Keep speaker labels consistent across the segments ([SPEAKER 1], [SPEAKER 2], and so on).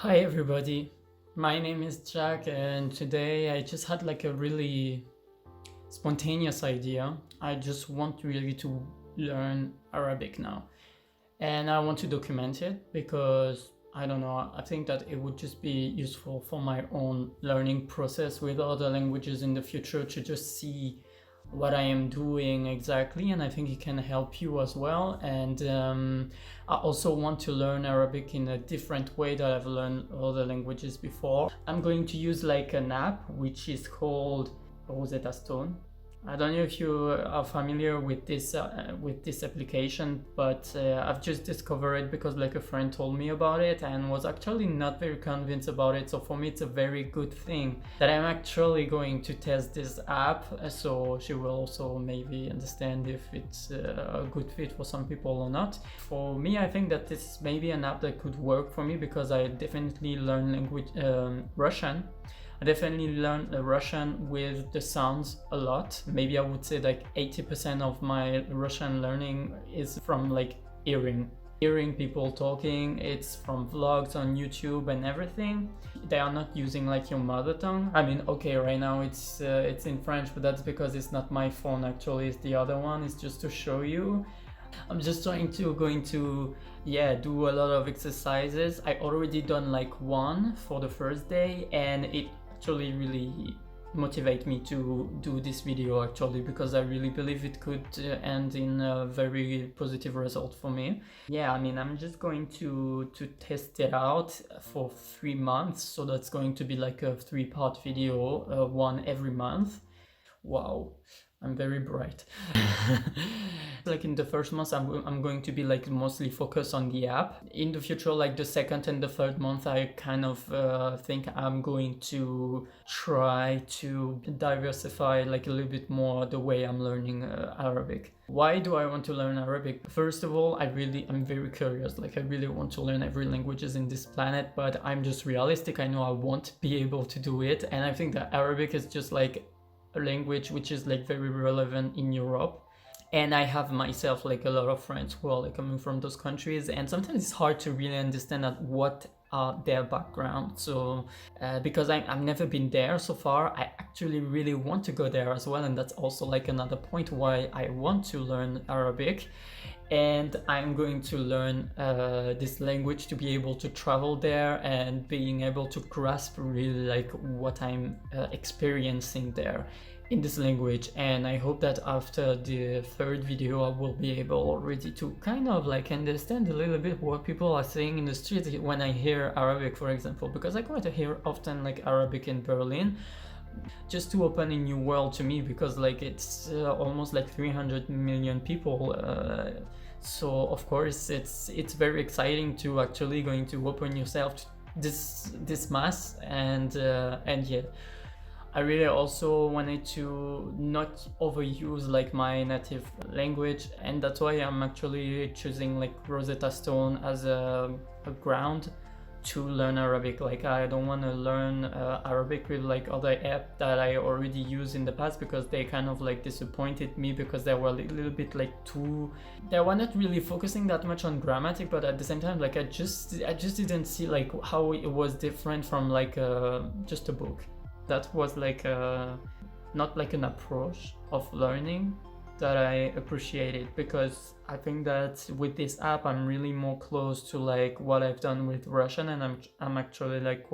[SPEAKER 1] Hi everybody, my name is Jack and today I just had like a really spontaneous idea. I just want really to learn Arabic now and I want to document it because I don't know, I think that it would just be useful for my own learning process with other languages in the future to just see what I am doing exactly, and I think it can help you as well. And I also want to learn Arabic in a different way that I've learned other languages before. I'm going to use like an app which is called Rosetta Stone. I don't know if you are familiar with this application, but I've just discovered it because like a friend told me about it and was actually not very convinced about it. So for me, it's a very good thing that I'm actually going to test this app. So she will also maybe understand if it's a good fit for some people or not. For me, I think that this may be an app that could work for me because I definitely learn Russian. I definitely learned Russian with the sounds a lot. Maybe I would say like 80% of my Russian learning is from like hearing people talking. It's from vlogs on YouTube and everything. They are not using like your mother tongue. I mean, okay, right now it's in French, but that's because it's not my phone actually, it's the other one. It's just to show you. I'm just going to do a lot of exercises. I already done like one for the first day and it actually really motivate me to do this video actually because I really believe it could end in a very positive result for me. Yeah, I mean, I'm just going to test it out for 3 months, so that's going to be like a 3-part video, one every month. Wow, I'm very bright. Like in the first month, I'm going to be like mostly focused on the app. In the future, like the second and the third month, I kind of think I'm going to try to diversify like a little bit more the way I'm learning Arabic. Why do I want to learn Arabic? First of all, I'm very curious. Like I really want to learn every languages in this planet, but I'm just realistic. I know I won't be able to do it. And I think that Arabic is just like a language which is like very relevant in Europe. And I have myself like a lot of friends who are like coming from those countries, and sometimes it's hard to really understand that what are their background. So because I've never been there so far, I actually really want to go there as well, and that's also like another point why I want to learn Arabic. And I'm going to learn this language to be able to travel there and being able to grasp really like what I'm experiencing there in this language. And I hope that after the third video I will be able already to kind of like understand a little bit what people are saying in the street when I hear Arabic, for example, because I quite hear often like Arabic in Berlin, just to open a new world to me, because like it's almost like 300 million people, so of course it's very exciting to actually going to open yourself to this mass. And yeah, I really also wanted to not overuse like my native language, and that's why I'm actually choosing like Rosetta Stone as a ground to learn Arabic. Like I don't want to learn Arabic with like other apps that I already used in the past, because they kind of like disappointed me because they were a little bit like they were not really focusing that much on grammatic, but at the same time like I just didn't see like how it was different from like just a book. That was like not like an approach of learning that I appreciated, because I think that with this app I'm really more close to like what I've done with Russian, and I'm actually like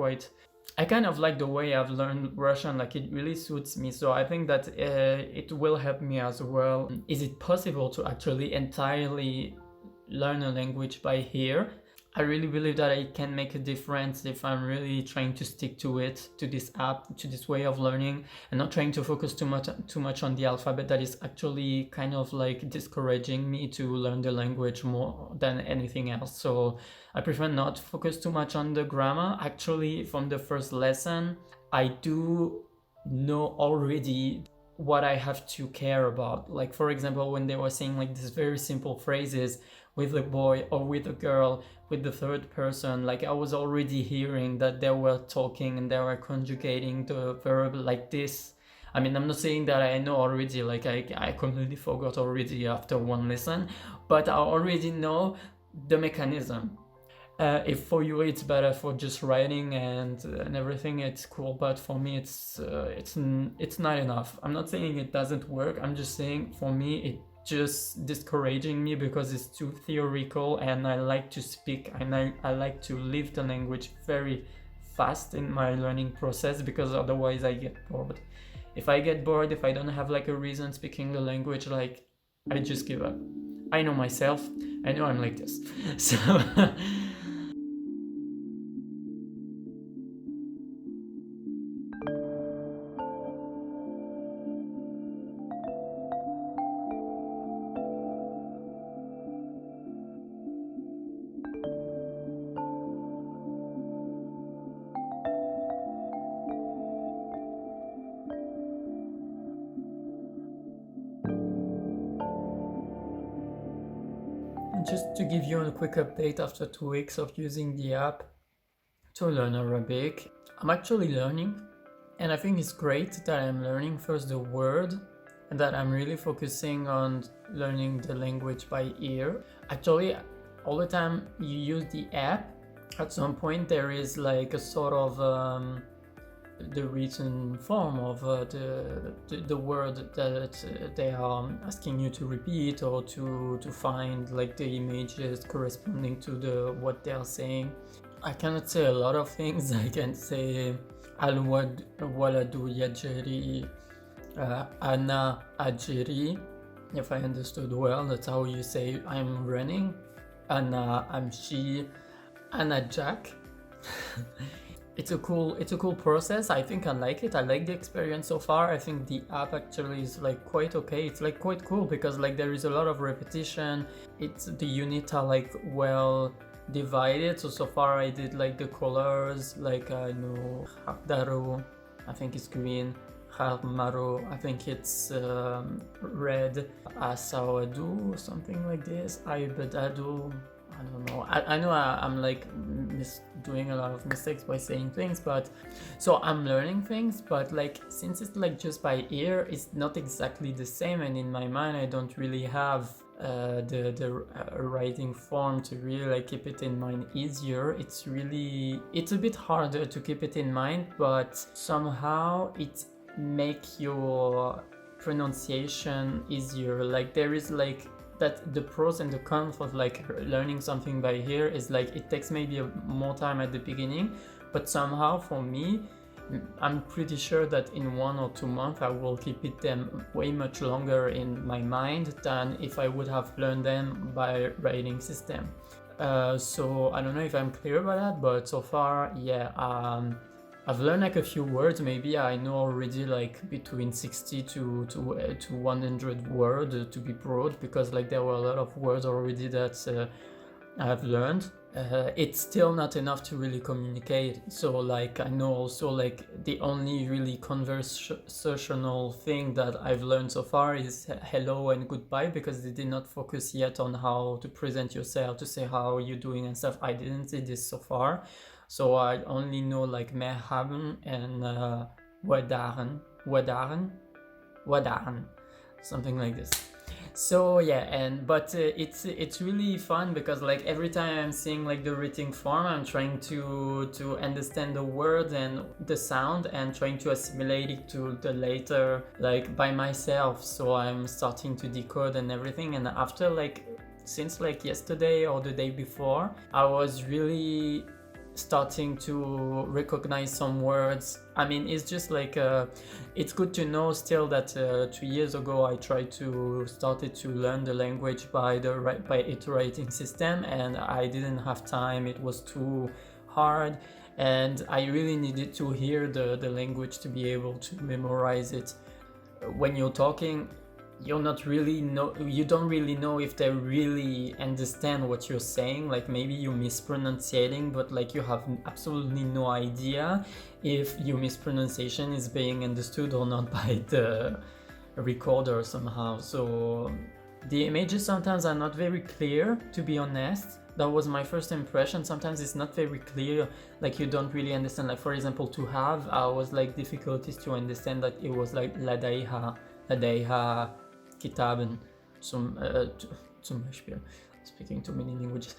[SPEAKER 1] I kind of like the way I've learned Russian. Like it really suits me, so I think that it will help me as well. Is it possible to actually entirely learn a language by ear? I really believe that it can make a difference if I'm really trying to stick to it, to this app, to this way of learning, and not trying to focus too much on the alphabet. That is actually kind of like discouraging me to learn the language more than anything else. So I prefer not focus too much on the grammar. Actually, from the first lesson, I do know already what I have to care about. Like for example, when they were saying like these very simple phrases with a boy or with a girl, with the third person, like I was already hearing that they were talking and they were conjugating the verb like this. I mean, I'm not saying that I know already, like I completely forgot already after one lesson, but I already know the mechanism. If for you it's better for just writing and everything, it's cool. But for me, it's not enough. I'm not saying it doesn't work. I'm just saying for me it just discouraging me because it's too theoretical, and I like to speak and I like to live the language very fast in my learning process, because otherwise I get bored. If I get bored, if I don't have like a reason speaking the language, like I just give up. I know myself. I know I'm like this. So just to give you a quick update, after 2 weeks of using the app to learn Arabic, I'm actually learning, and I think it's great that I'm learning first the word and that I'm really focusing on learning the language by ear. Actually, all the time you use the app, at some point there is like a sort of the written form of the word that they are asking you to repeat, or to find like the images corresponding to what they are saying. I cannot say a lot of things. I can say al-waladu yajri, ana ajri. If I understood well, that's how you say I'm running. Ana amshi, ana Jack. It's a cool process. I think I like it. I like the experience so far. I think the app actually is like quite okay. It's like quite cool because like there is a lot of repetition. The units are like well divided. So far I did like the colors, like I know Daru, I think it's green. Maru, I think it's red. Asawadu, something like this. Aibadadu, I don't know. I know I'm like doing a lot of mistakes by saying things, but so I'm learning things, but like since it's like just by ear, it's not exactly the same, and in my mind I don't really have the writing form to really like keep it in mind easier. It's a bit harder to keep it in mind, but somehow it make your pronunciation easier. Like there is like that the pros and the cons of like learning something by ear is like it takes maybe more time at the beginning, but somehow for me I'm pretty sure that in 1 or 2 months I will keep them way much longer in my mind than if I would have learned them by writing system. So I don't know if I'm clear about that, but so far, yeah, I've learned like a few words. Maybe I know already like between 60 to 100 words to be broad, because like there were a lot of words already that I've learned. It's still not enough to really communicate. So like I know also like the only really conversational thing that I've learned so far is hello and goodbye, because they did not focus yet on how to present yourself, to say how you're doing and stuff. I didn't see this so far. So I only know like merhaban and wadaren, something like this. So yeah, but it's really fun because like every time I'm seeing like the written form, I'm trying to understand the word and the sound and trying to assimilate it to the later like by myself. So I'm starting to decode and everything, and after like since like yesterday or the day before, I was really starting to recognize some words. I mean, it's just like it's good to know still that 2 years ago I started to learn the language by iterating system, and I didn't have time. It was too hard, and I really needed to hear the language to be able to memorize it. When you're talking, you don't really know if they really understand what you're saying. Like maybe you're mispronunciating, but like you have absolutely no idea if your mispronunciation is being understood or not by the recorder somehow. So the images sometimes are not very clear, to be honest. That was my first impression. Sometimes it's not very clear, like you don't really understand. Like for example, to have, I was like difficulties to understand that it was like ladaiha kitaben zum Beispiel. speaking too many languages.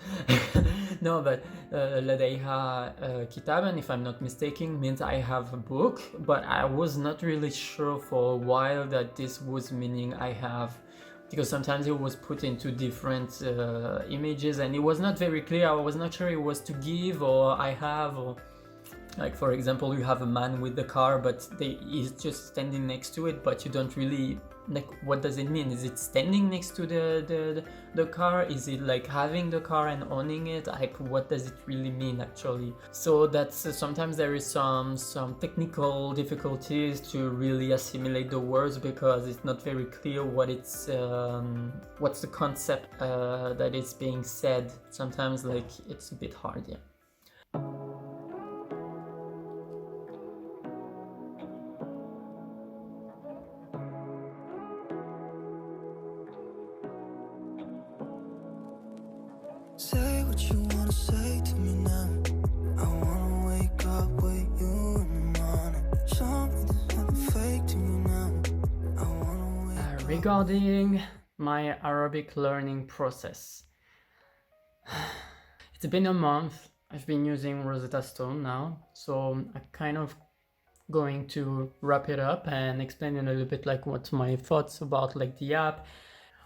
[SPEAKER 1] No, but لديها كتابا, if I'm not mistaken, means I have a book, but I was not really sure for a while that this was meaning I have, because sometimes it was put into different images and it was not very clear. I was not sure it was to give or I have, or like for example you have a man with the car but he's just standing next to it, but you don't really like what does it mean. Is it standing next to the car? Is it like having the car and owning it? Like what does it really mean actually? So that's sometimes there is some technical difficulties to really assimilate the words because it's not very clear what it's what's the concept that is being said. Sometimes like it's a bit hard. Yeah.
[SPEAKER 2] Say what you wanna say to me now. I wanna wake up with you in the morning. Show me there's nothing fake to you now. I wanna wake
[SPEAKER 1] Regarding my Arabic learning process, it's been a month. I've been using Rosetta Stone now, so I'm kind of going to wrap it up and explain a little bit like what's my thoughts about like the app.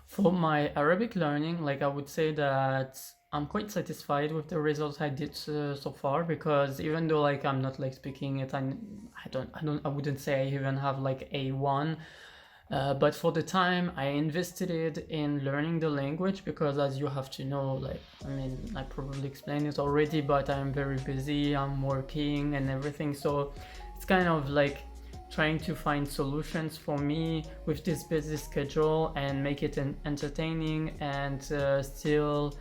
[SPEAKER 1] For my Arabic learning, like I would say that I'm quite satisfied with the results I did so far, because even though like I'm not like speaking it, I wouldn't say I even have like A1, but for the time I invested in learning the language, because as you have to know, like I mean I probably explained it already, but I'm very busy, I'm working and everything, so it's kind of like trying to find solutions for me with this busy schedule and make it entertaining and still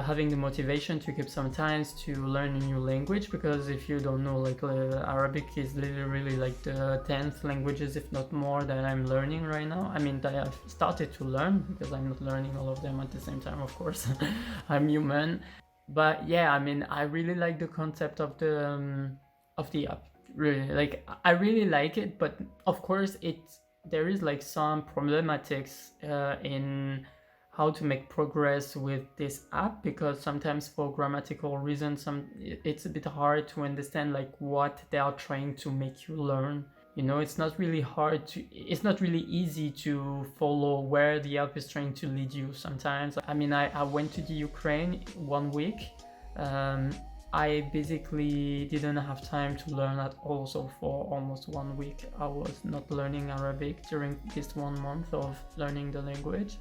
[SPEAKER 1] having the motivation to keep some time to learn a new language, because if you don't know, like Arabic is literally like the 10th languages if not more that I'm learning right now. I mean that I've started to learn, because I'm not learning all of them at the same time, of course. I'm human. But yeah, I mean I really like the concept of the app. Really, like I really like it, but of course there is like some problematics in how to make progress with this app, because sometimes for grammatical reasons it's a bit hard to understand like what they are trying to make you learn. You know, it's not really easy to follow where the app is trying to lead you sometimes. I mean I went to the Ukraine 1 week. I basically didn't have time to learn at all, so for almost 1 week I was not learning Arabic during this 1 month of learning the language.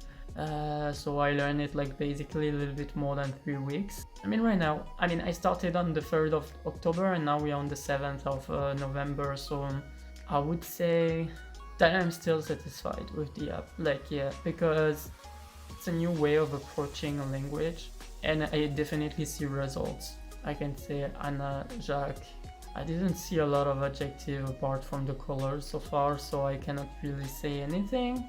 [SPEAKER 1] So I learned it like basically a little bit more than 3 weeks. I mean right now, I started on the 3rd of October and now we are on the 7th of November, so I would say that I'm still satisfied with the app. Like yeah, because it's a new way of approaching a language and I definitely see results. I can say Anna, Jacques. I didn't see a lot of adjective apart from the colors so far, so I cannot really say anything.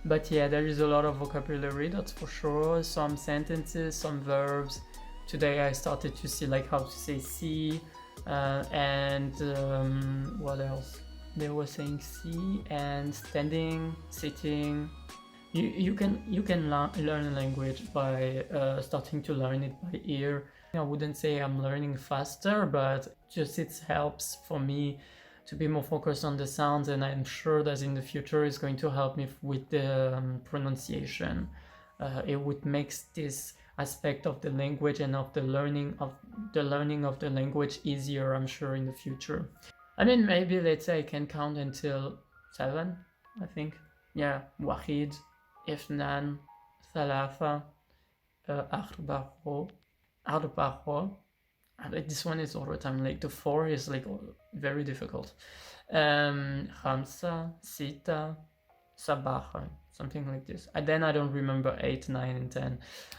[SPEAKER 1] But yeah, there is a lot of vocabulary, that's for sure. Some sentences, some verbs. Today I started to see like how to say see, and what else? They were saying see and standing, sitting. You can learn a language by starting to learn it by ear. I wouldn't say I'm learning faster, but just it helps for me to be more focused on the sounds, and I'm sure that in the future it's going to help me with the pronunciation. It would make this aspect of the language and of the learning of the language easier, I'm sure, in the future. I mean, maybe let's say I can count until 7, I think. Yeah, واحد, اثنان, ثلاثة, أربعة. Like this one is all the time. Like the 4 is like very difficult. خمسة, ستة, سبعة, something like this. And then I don't remember 8, 9, and 10.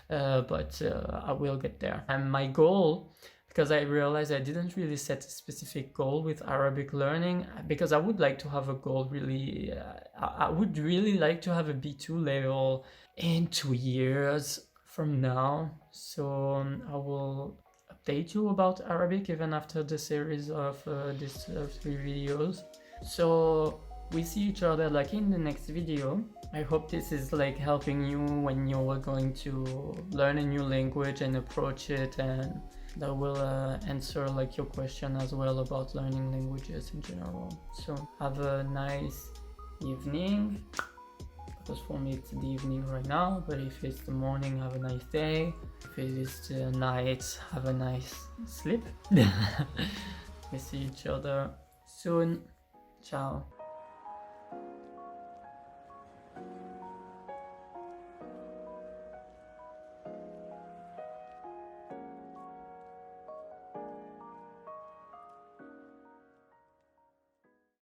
[SPEAKER 1] But I will get there. And my goal, because I realized I didn't really set a specific goal with Arabic learning, because I would like to have a goal really. I would really like to have a B2 level in 2 years from now. So I will update you about Arabic even after the series of these 3 videos. So we see each other like in the next video. I hope this is like helping you when you're going to learn a new language and approach it, and that will answer like your question as well about learning languages in general. So have a nice evening, because for me it's the evening right now, but if it's the morning, have a nice day. If it is the night, have a nice sleep. We see each other soon. Ciao.